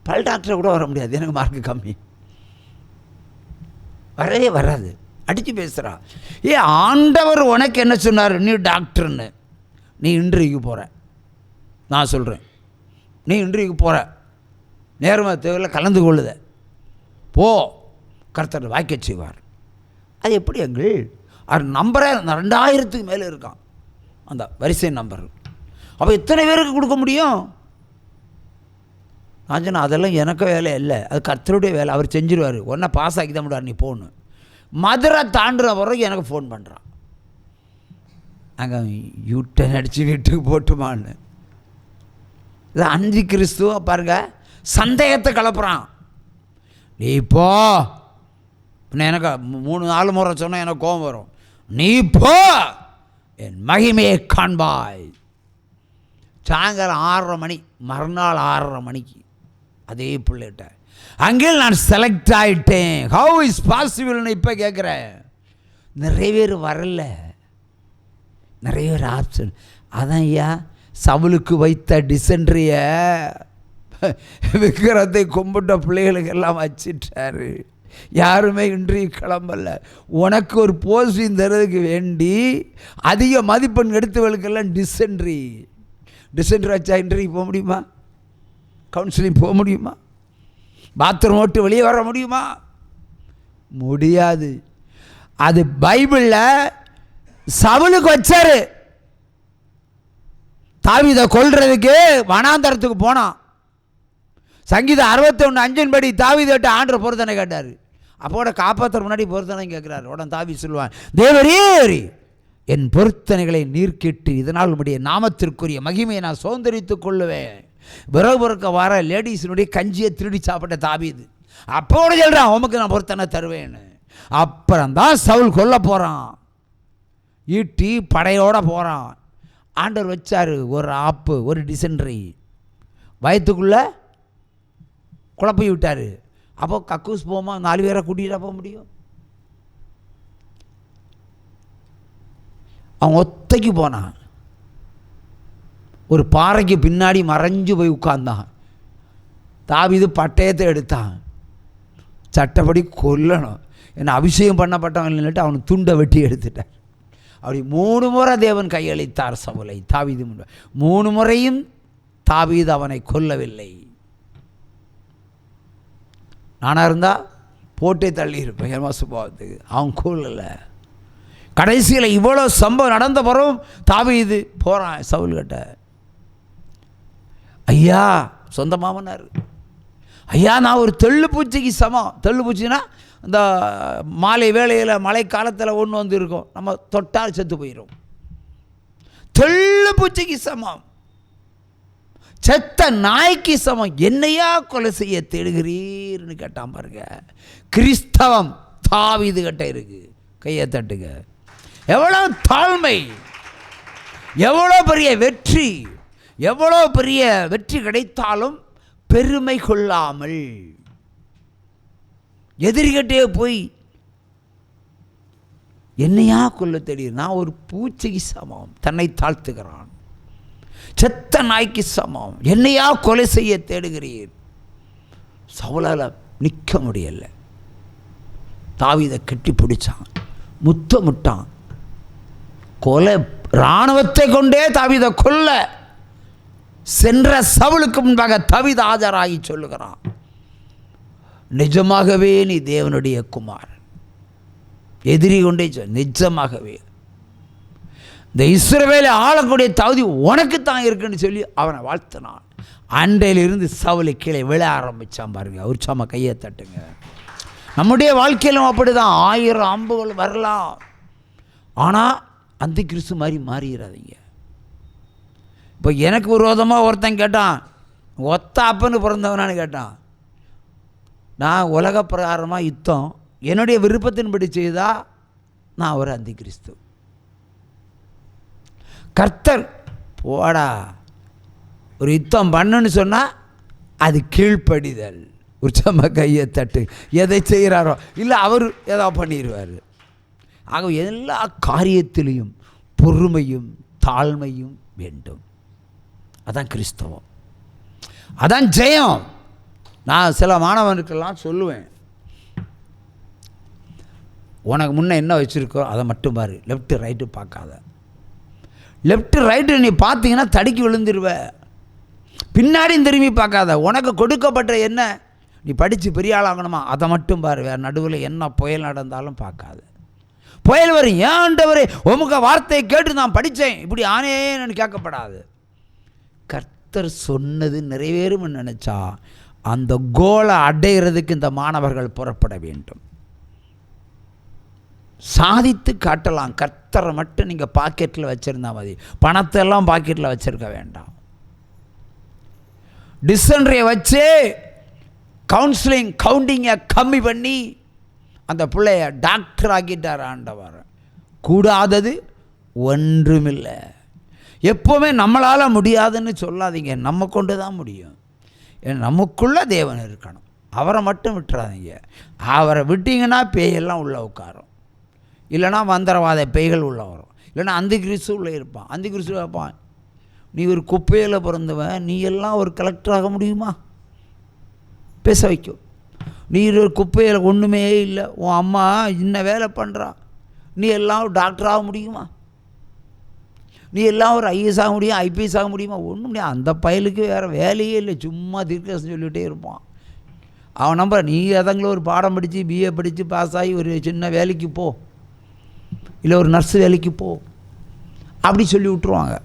பல் டாக்டரை கூட வர முடியாது, எனக்கு மார்க்கு கம்மி, வரவே வராது, அடித்து பேசுகிறா. ஆண்டவர் உனக்கு என்ன சொன்னார்? நீ டாக்டர்னு, நீ இன்டர்வியூக்கு போகிற, நான் சொல்கிறேன், நீ இன்டர்வியூக்கு போகிற, நேர்மை தேவையில் கலந்து கொள்ளுத, போ, கர்த்தர் வாய்க்க செய்வார். அது எப்படி எங்கள் அவர் நம்பரை 2000க்கு மேலே இருக்கான் அந்த வரிசை நம்பர். அப்போ எத்தனை பேருக்கு கொடுக்க முடியும்? நான் சொன்னேன், அதெல்லாம் எனக்கு வேலை இல்லை, அது கர்த்தருடைய வேலை, அவர் செஞ்சிருவார், ஒன்றை பாஸ் ஆக்கி தான் முடியாது, நீ போன்னு. மதுரை தாண்டுற பிறகு எனக்கு ஃபோன் பண்ணுறான், அங்கே யூட்டன் அடித்து வீட்டுக்கு போட்டுமான்னு. இது அஞ்சு கிறிஸ்துவ பாருங்க, சந்தேகத்தை கலப்புறான். நீ போ, எனக்கு 3-4 முறை சொன்னால் எனக்கு கோபம் வரும். நீ போ, என் மகிமையை காண்பாய். சாயங்காலம் 6:30 மணி, மறுநாள் 6:30 மணிக்கு அதே பிள்ளைகிட்ட, அங்கே நான் செலக்ட் ஆகிட்டேன். ஹவு இஸ் பாசிபிள்னு இப்போ கேட்குறேன். நிறைய பேர் வரல, நிறைய பேர் ஆப்ஷன். அதான் ஐயா சவுலுக்கு வைத்த டிசென்ட்ரிய விக்கிரத்தை கும்பிட்ட பிள்ளைகளுக்கெல்லாம் வச்சிட்டாரு. யாருமே இன்றைய கிளம்பல. உனக்கு ஒரு போஸ்டிங் தரதுக்கு வேண்டி அதிக மதிப்பெண் எடுத்தவர்களுக்கெல்லாம் டிசென்ட்ரி வச்சா இன்றைக்கு போக முடியுமா? கவுன்சிலிங் போக முடியுமா? பாத்ரூம் ஓட்டு வெளியே வர முடியுமா? முடியாது. அது பைபிளில் சவுலுக்கு வச்சாரு. தாவீதை கொல்றதுக்கு வனாந்தரத்துக்கு போனான். சங்கீதம் 61:5 படி தாவீதை ஆண்டவர் பொருத்தனை கேட்டார். அப்போட காப்பாற்ற முன்னாடி பொருத்தனை கேட்குறாரு. உடனே தாவீது சொல்லுவான், தேவரே என் பொருத்தனைகளை நீர் கேட்டு இதனால் உம்முடைய நாமத்திற்குரிய மகிமையை நான் சுதந்திரித்துக் கொள்ளுவேன். விறகு பொறுக்க வர லேடிஸினுடைய கஞ்சியை திருடி சாப்பிட்ட தாவீது அப்போட சொல்கிறான், உமக்கு நான் பொருத்தனை தருவேன்னு. அப்புறம்தான் சவுல் கொல்ல போகிறான், ஈட்டி படையோடு போகிறான். ஆண்டவர் வச்சார் ஒரு ஆப்பு, ஒரு டிசென்ட்ரி வயத்துக்குள்ளே குழப்பி விட்டார். அப்போ கக்கூஸ் போமா 4 பேரை கூட்டிகிட்டா போக முடியும்? அவன் ஒத்தைக்கு போனான், ஒரு பாறைக்கு பின்னாடி மறைஞ்சு போய் உட்கார்ந்தான். தாவீது பட்டயத்தை எடுத்தான், சட்டப்படி கொல்லணும், என்ன அபிஷேகம் பண்ணப்பட்டவன் இல்லைட்டு அவனை துண்டை வெட்டி எடுத்துட்டார். அப்படி 3 முறை தேவன் கையளித்தார் சவுலை. தாவீது 3 முறையும் தாவீது அவனை கொல்லவில்லை. நானாக இருந்தால் போட்டே தள்ளி இருப்பேன் ஏமா சுபாவத்துக்கு. அவன் கொல்லலை. கடைசியில் இவ்வளோ சம்பவம் நடந்த பிறகும் தாவீது போகிறான் சவுல்கிட்ட. ஐயா, சொந்த மாமனார், ஐயா நான் ஒரு தெள்ளுப்பூச்சிக்கு சமம். தெள்ளுப்பூச்சின்னா இந்த மாலை வேளையில் மழை காலத்தில் ஒன்று வந்து இருக்கும், நம்ம தொட்டால் செத்து போயிடும். தெள்ளுப்பூச்சிக்கு சமம், செத்த நாய்க்கு சமம், என்னையா கொலை செய்ய தேடுகிறீர்னு கேட்டான் பாருங்க. கிறிஸ்தவம் தாவீது கிட்ட இருக்கு. கையை தட்டுங்க. எவ்வளோ தாழ்மை, எவ்வளோ பெரிய வெற்றி, எவ்வளோ பெரிய வெற்றி கிடைத்தாலும் பெருமை கொள்ளாமல் எதிரிகிட்டே போய் என்னையா கொல்ல தெரியும், நான் ஒரு பூச்சிக்கு சமம், தன்னை தாழ்த்துகிறான். செத்த நாய்க்கு சமம், என்னையா கொலை செய்ய தேடுகிறீர். சவுலால் நிற்க முடியலை. தாவீதை கட்டி பிடிச்சான், முத்தமிட்டான். கொலை இராணுவத்தை கொண்டே தாவீதை கொல்ல சென்ற சவுலுக்கு முன்பாக தாவீது ஆஜராகி சொல்லுகிறான், நிஜமாகவே நீ தேவனுடைய குமாரன். எதிரி கொண்டே நிஜமாகவே இந்த இஸ்ரவேலை ஆளக்கூடிய தகுதி உனக்கு தான் இருக்குன்னு சொல்லி அவனை வாழ்த்தினான். அண்டையிலிருந்து சவுலை கீழே விழ ஆரம்பித்தான் பாருங்க. உற்சாம கையை தட்டுங்க. நம்முடைய வாழ்க்கையிலும் அப்படிதான். 1000 அம்புகள் வரலாம், ஆனால் அந்த கிறிஸ்து மாதிரி மாறிடாதீங்க. இப்போ எனக்கு விரோதமாக ஒருத்தன் கேட்டான், ஒத்த அப்பன்னு பிறந்தவனான்னு கேட்டான். நான் உலக பிரகாரமாக யுத்தம் என்னுடைய விருப்பத்தின்படி செய்தால் நான் ஒரு அந்தி கிறிஸ்து. கர்த்தர் போடா ஒரு யுத்தம் பண்ணுன்னு சொன்னால் அது கீழ்ப்படிதல். உற்சம கையை தட்டு. எதை செய்கிறாரோ இல்லை அவர் ஏதோ பண்ணிடுவார். ஆக எல்லா காரியத்திலையும் பொறுமையும் தாழ்மையும் வேண்டும். அதான் கிறிஸ்தவம், அதான் ஜெயம். நான் சில மாணவனுக்கெல்லாம் சொல்லுவேன், உனக்கு முன்னே என்ன வச்சுருக்கோ அதை மட்டும் பாரு, லெஃப்ட்டு ரைட்டு பார்க்காத. லெஃப்ட்டு ரைட்டு நீ பார்த்தீங்கன்னா தடுக்கி விழுந்துருவ. பின்னாடியும் திரும்பி பார்க்காத. உனக்கு கொடுக்கப்பட்ட என்ன, நீ படித்து பெரிய ஆளாகணுமா, அதை மட்டும் பாரு. வேறு நடுவில் என்ன புயல் நடந்தாலும் பார்க்காத. புயல் வரும், ஏன்டவரே உமக்கு வார்த்தையை கேட்டு நான் படித்தேன் இப்படி ஆனேன்னு கேட்கப்படாது. கர்த்தர் சொன்னது நிறைவேறும்னு நினச்சா அந்த கோலை அடைகிறதுக்கு இந்த மாணவர்கள் புறப்பட வேண்டும். சாதித்து காட்டலாம். கர்த்தரை மட்டும் நீங்கள் பாக்கெட்டில் வச்சுருந்தா மதி, பணத்தை எல்லாம் பாக்கெட்டில் வச்சுருக்க வேண்டாம். டிசென்ட்ரியை வச்சு கவுன்சிலிங் கவுண்டிங்கை கம்மி பண்ணி அந்த பிள்ளைய டாக்டர் ஆக்கிட்டார் ஆண்டவர். கூடாதது ஒன்றுமில்லை. எப்போவுமே நம்மளால் முடியாதுன்னு சொல்லாதீங்க, நம்ம கொண்டு தான் முடியும். நமக்குள்ளே தேவன் இருக்கணும், அவரை மட்டும் விட்டுறாதீங்க. அவரை விட்டீங்கன்னா பேயெல்லாம் உள்ளே உட்காரும், இல்லைனா மந்திரவாத பேய்கள் உள்ளே வரும், இல்லைனா அந்த கிறிஸ்து உள்ளே இருப்பான். அந்த கிறிஸ்து வைப்பான், நீ ஒரு குப்பையில் பிறந்தவன், நீ எல்லாம் ஒரு கலெக்டராக முடியுமா, பேச வைக்கும். நீ ஒரு குப்பையில் ஒன்றுமே இல்லை, உன் அம்மா இன்ன வேலை பண்ணுறா, நீ எல்லாம் ஒரு டாக்டராக முடியுமா, நீ எல்லாம் ஒரு ஐஏஎஸ் ஆக முடியும், ஐபிஎஸ் ஆக முடியுமா, ஒன்றும் முடியாது. அந்த பயலுக்கு வேறு வேலையே இல்லை, சும்மா தீர்க்கதரிசனம் சொல்லிகிட்டே இருப்பான். அவன் நம்புற நீ அதங்கள ஒரு பாடம் படித்து பிஏ படித்து பாஸ் ஆகி ஒரு சின்ன வேலைக்கு போ, இல்லை ஒரு நர்ஸு வேலைக்கு போ, அப்படி சொல்லி விட்டுருவாங்க.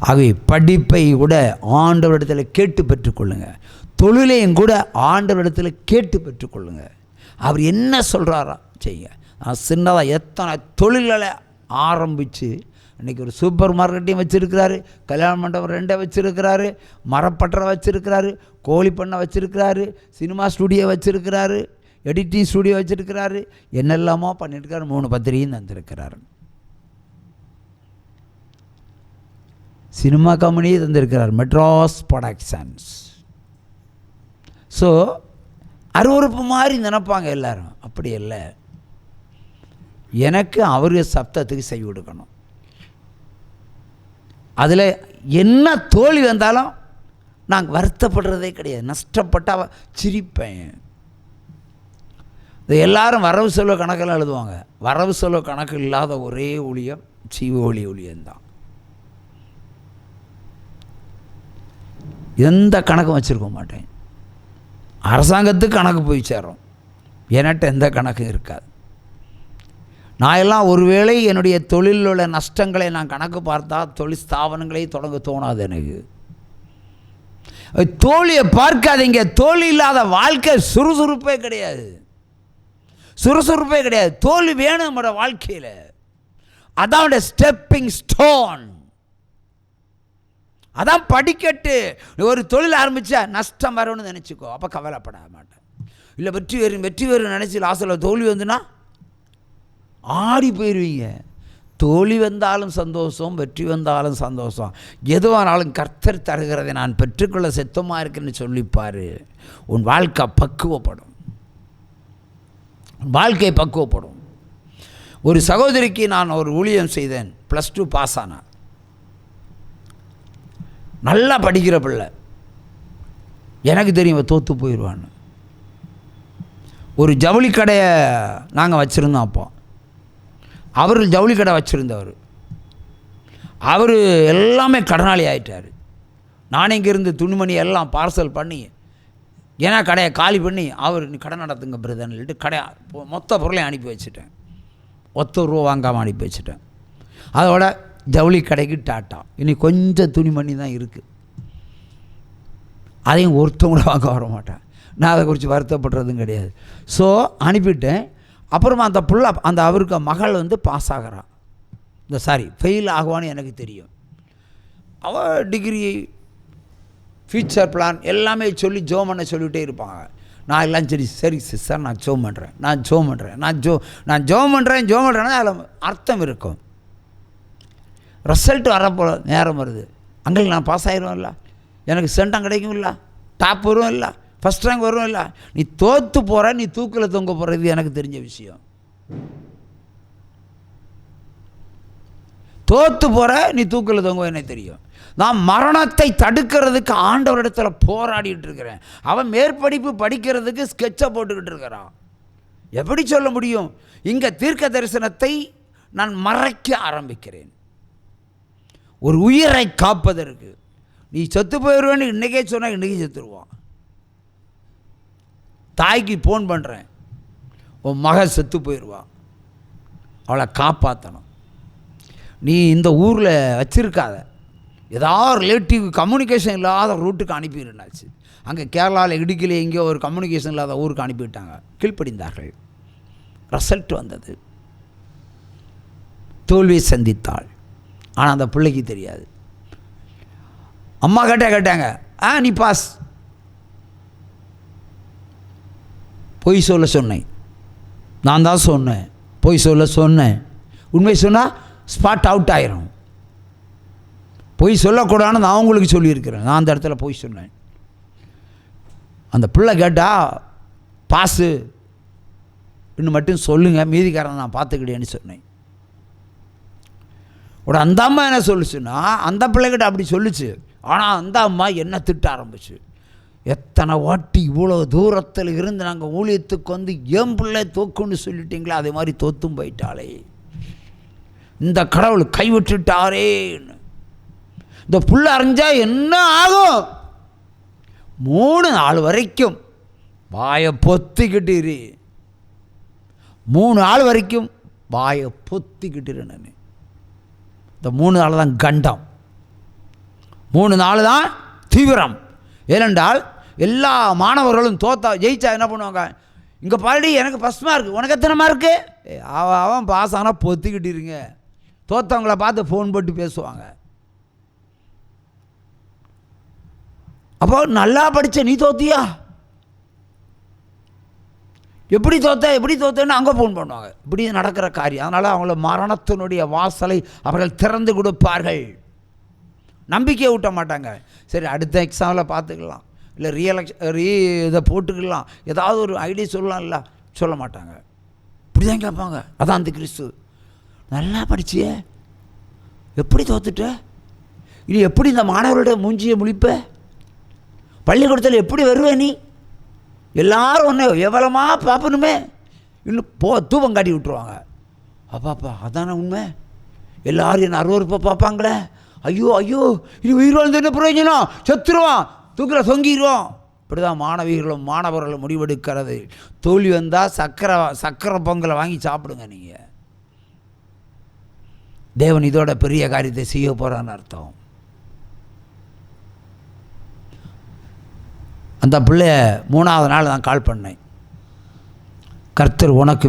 ஆகவே படிப்பை கூட ஆண்டவரிடத்தில் கேட்டு பெற்றுக்கொள்ளுங்க, தொழிலையும் கூட ஆண்டவரிடத்தில் கேட்டு பெற்றுக்கொள்ளுங்க. அவர் என்ன சொல்கிறாரா செய்யுங்க. நான் சின்னதாக எத்தனை தொழில்களை ஆரம்பித்து இன்றைக்கி ஒரு சூப்பர் மார்க்கெட்டையும் வச்சுருக்கிறாரு, கல்யாண மண்டபம் 2 வச்சுருக்கிறாரு, மரப்பட்டறை வச்சுருக்கிறாரு, கோழி பண்ணை வச்சுருக்கிறாரு, சினிமா ஸ்டூடியோ வச்சுருக்கிறாரு, எடிட்டிங் ஸ்டூடியோ வச்சுருக்கிறாரு, என்னெல்லாமோ பண்ணியிருக்காரு. 3 பத்திரிகையும் தந்திருக்கிறாரு. சினிமா கம்பெனியே தந்திருக்கிறார், மெட்ராஸ் ப்ரொடக்ஷன்ஸ். ஸோ அருவறுப்பு மாதிரி நினைப்பாங்க எல்லாரும், அப்படி இல்லை. எனக்கு அவருடைய சப்தத்துக்கு செவி கொடுக்கணும். அதில் என்ன தோல்வி வந்தாலும் நான் வருத்தப்படுறதே கிடையாது, நஷ்டப்பட்டால் சிரிப்பேன். இது எல்லாரும் வரவு செலவு கணக்கெல்லாம் எழுதுவாங்க. வரவு செலவு கணக்கு இல்லாத ஒரே ஊழியம் ஜீவ ஊழியம்தான். எந்த கணக்கும் வச்சுருக்க மாட்டேன். அரசாங்கத்துக்கு கணக்கு போய் சேரும், என்கிட்ட எந்த கணக்கும் இருக்காது. நான் எல்லாம் ஒருவேளை என்னுடைய தொழிலில் உள்ள நஷ்டங்களை நான் கணக்கு பார்த்தா தொழில் ஸ்தாபனங்களே தொடங்க தோணாது எனக்கு. தோல்வியை பார்க்காதீங்க. தோல்வி இல்லாத வாழ்க்கை சுறுசுறுப்பே கிடையாது, சுறுசுறுப்பே கிடையாது. தோல்வி வேணும் நம்மளோட வாழ்க்கையில், அதான் ஸ்டெப்பிங் ஸ்டோன், அதான் படிக்கட்டு. ஒரு தொழில் ஆரம்பித்தா நஷ்டம் வரும்னு நினச்சிக்கோ, அப்போ கவலைப்பட மாட்டேன். இல்லை வெற்றி வேறு நினச்சி லாஸ்ட்டில் தோல்வி வந்துன்னா ஆடி போயிடுவீங்க. தோல்வி வந்தாலும் சந்தோஷம், வெற்றி வந்தாலும் சந்தோஷம். எதுவானாலும் கர்த்தர் தருகிறதை நான் பெற்றுக்கொள்ள சித்தமாக இருக்குன்னு சொல்லிப்பார். உன் வாழ்க்கை பக்குவப்படும், வாழ்க்கை பக்குவப்படும். ஒரு சகோதரிக்கு நான் ஒரு ஊழியம் செய்தேன். +2 பாஸ் ஆனான், நல்லா படிக்கிற பிள்ளை. எனக்கு தெரியும் தோற்று போயிடுவான்னு. ஒரு ஜவுளி கடையை நாங்கள் வச்சுருந்தோம். அப்போ அவர் ஜவுளி கடை வச்சுருந்தவர். அவர் எல்லாமே கடனாளி ஆகிட்டார். நானே இங்கேருந்து துணிமணி எல்லாம் பார்சல் பண்ணி, ஏன்னா கடையை காலி பண்ணி, அவர் கடை நடத்துங்க பிரதர்னு சொல்லிட்டு கடையை மொத்த பொருளையும் அனுப்பி வச்சுட்டேன். ₹1 வாங்காமல் அனுப்பி வச்சுட்டேன். அதோட ஜவுளி கடைக்கு டாட்டா. இனி கொஞ்சம் துணிமணி தான் இருக்குது, அதையும் ஒருத்தவங்கள வாங்க வர மாட்டேன். நான் அதை குறித்து வருத்தப்படுறதும் கிடையாது. ஸோ அனுப்பிட்டேன். அப்புறமா அந்த புள்ள அந்த அவருக்கு மகள் பாஸ் ஆகிறான். ஃபெயில் ஆகுவான்னு எனக்கு தெரியும். அவள் டிகிரி ஃபியூச்சர் பிளான் எல்லாமே சொல்லி ஜோம் பண்ண சொல்லிகிட்டே இருப்பாங்க. நான் எல்லாம் சரி சிஸ்டர் நான் ஜோம் பண்ணுறேன், நான் ஜோம் பண்ணுறேன்னா அதில் அர்த்தம் இருக்கும். ரிசல்ட் வரப்போ நேரம் வருது, அங்கே நான் பாஸ் ஆகிடுவேன்ல, எனக்கு சென்டம் கிடைக்கும் இல்லை, டாப் வரும் இல்லை, ஃபஸ்ட் ரேங்க் வரும் இல்லை. நீ தோற்று போகிற, நீ தூக்கில் தொங்க போகிறது எனக்கு தெரிஞ்ச விஷயம். தோற்று போகிற, நீ தூக்கில் தொங்குவ, என்ன தெரியும். நான் மரணத்தை தடுக்கிறதுக்கு ஆண்டவரிடத்தில் போராடிட்டு இருக்கிறேன். அவன் மேற்படிப்பு படிக்கிறதுக்கு ஸ்கெட்சை போட்டுக்கிட்டு இருக்கிறான். எப்படி சொல்ல முடியும்? இங்கே தீர்க்க தரிசனத்தை நான் மறைக்க ஆரம்பிக்கிறேன். ஒரு உயிரை காப்பதற்கு நீ செத்து போயிடுவேன்னு இன்றைக்கே சொன்னால் இன்றைக்கி செத்துருவான். தாய்க்கு ஃபோன் பண்ணுறேன், உன் மகள் செத்து போயிடுவான், அவளை காப்பாற்றணும். நீ இந்த ஊரில் வச்சுருக்காத, ஏதாவது ரிலேட்டிவ் கம்யூனிகேஷன் இல்லாத ரூட்டுக்கு அனுப்பிடுனாச்சு. அங்கே கேரளாவில் இடுக்கில் எங்கேயோ ஒரு கம்யூனிகேஷன் இல்லாத ஊருக்கு அனுப்பிவிட்டாங்க. கீழ்ப்படிந்தார்கள். ரிசல்ட் வந்தது. தோல்வியை சந்தித்தாள். ஆனால் அந்த பிள்ளைக்கு தெரியாது. அம்மா கேட்டாங்க, நீ பாஸ். பொய் சொல்ல சொன்னேன், நான் தான் சொன்னேன். பொய் சொல்ல சொன்னேன். உண்மை சொன்னால் ஸ்பாட் அவுட் ஆயிரும். பொய் சொல்லக்கூடாதுன்னு நான் உங்களுக்கு சொல்லியிருக்கிறேன். நான் அந்த இடத்துல பொய் சொன்னேன். அந்த பிள்ளை கேட்டால் பாஸு இன்னும் மட்டும் சொல்லுங்கள், மீதிக்காரன் நான் பார்த்துக்கிட்டேன்னு சொன்னேன். உடனே அந்த அம்மா என்ன சொல்லுச்சுன்னா, அந்த பிள்ளைகிட்ட அப்படி சொல்லிச்சு. ஆனால் அந்த அம்மா என்ன திட்ட ஆரம்பிச்சு. எத்தனை வாட்டி இவ்வளோ தூரத்தில் இருந்து நாங்கள் ஊழியத்துக்கு வந்து என் பிள்ளை தோக்குன்னு சொல்லிட்டீங்களா, அதே மாதிரி தோத்தும் போயிட்டாளே, இந்த கடவுள் கைவிட்டுட்டாரேன்னு. இந்த புள்ள அறிஞ்சா என்ன ஆகும்? 3 நாள் வரைக்கும் வாயை பொத்திக்கிட்டு இரு. 3 நாள் வரைக்கும் வாயை பொத்திக்கிட்டு இரு. நான் இந்த 3 நாள் தான் கண்டம், 3 நாள் தான் தீவிரம். ஏனென்றால் எல்லா மாணவர்களும் ஜெயிச்சா என்ன பண்ணுவாங்க, இங்கே பாடி எனக்கு ஃபஸ்ட் மார்க், உனக்கு எத்தனை மார்க்கு, அவன் பாஸ் ஆனால் பொத்திக்கிட்டு இருங்க. தோற்றவங்கள பார்த்து ஃபோன் போட்டு பேசுவாங்க. அப்போ நல்லா படித்த நீ தோத்தியா, எப்படி தோத்தேன்னு அங்கே ஃபோன் பண்ணுவாங்க. இப்படி நடக்கிற காரியம். அதனால் அவங்கள மரணத்தினுடைய வாசலை அவர்கள் திறந்து கொடுப்பார்கள். நம்பிக்கையை ஊட்ட மாட்டாங்க. சரி அடுத்த எக்ஸாமில் பார்த்துக்கலாம், இல்லை இதை போட்டுக்கலாம், ஏதாவது ஒரு ஐடியா சொல்லலாம்ல, சொல்ல மாட்டாங்க. இப்படி தான் கேட்பாங்க. அதான் அந்த கிறிஸ்து. நல்லா படிச்சியே, எப்படி தோத்துட்ட, இனி எப்படி இந்த மாணவர்களோட மூஞ்சியை முழிப்ப, பள்ளிக்கூடத்தில் எப்படி வருவே நீ, எல்லாரும் ஒன்று எவ்வளோமா பார்ப்பணுமே, இன்னும் தூபம் காட்டி விட்டுருவாங்க. அப்பாப்பா அதானே உண்மை, எல்லோரும் என்ன அருவருப்பாக பார்ப்பாங்களே, ஐயோ இனி உயிரோடு என்ன பிரயோஜனம், செத்துருவான், தூக்கில் தொங்கிடுவோம். இப்படி தான் மாணவர்களும் முடிவெடுக்கிறது. தோல்வி வந்தால் சக்கரை பொங்கலை வாங்கி சாப்பிடுங்க. நீங்கள் தேவன் இதோட பெரிய காரியத்தை செய்ய போகிறான்னு அர்த்தம். அந்த பிள்ளைய 3ஆவது நாள் நான் கால் பண்ணேன். கர்த்தர் உனக்கு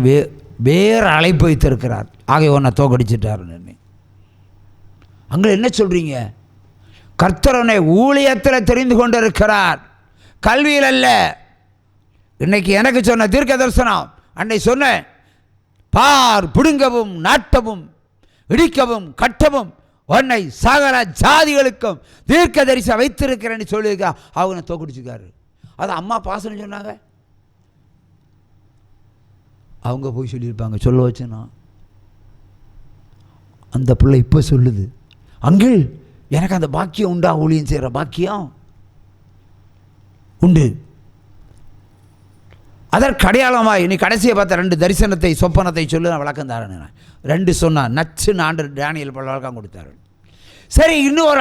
வேறு அழைப்பு வைத்திருக்கிறார், ஆகிய உன்னை தோக்கடிச்சிட்டாருன்னு. அங்கே என்ன சொல்கிறீங்க? கர்த்தர் உன்னை ஊழியத்தில் தெரிந்து கொண்டு இருக்கிறார், கல்வியில் அல்ல. இன்னைக்கு எனக்கு சொன்ன தீர்க்க தரிசனம் அன்னை சொன்னேன், பார் பிடுங்கவும் நாட்டவும் இடிக்கவும் கட்டவும் உன்னை சகல ஜாதிகளுக்கும் தீர்க்க தரிசனம் வைத்திருக்கிறேன்னு சொல்லியிருக்கா. அவங்க தோக்கடிச்சுக்காரு. அது அம்மா பாசன்னு சொன்னாங்க, அவங்க போய் சொல்லியிருப்பாங்க, சொல்ல வச்சுன்னா. அந்த பிள்ளை இப்போ சொல்லுது, அங்கிள் எனக்கு அந்த பாக்கியம் உண்டா, ஊழியம் செய்கிற பாக்கியம் உண்டு. அதற்கு அடையாளமாக நீ கடைசியை பார்த்த 2 தரிசனத்தை சொப்பனத்தை சொல்லு, நான் விளக்கம் தரேன். 2 சொன்னான், நச்சுன்னு ஆண்டவர் டேனியல் பல விளக்கம் கொடுத்தாரு. சரி, இன்னும் ஒரு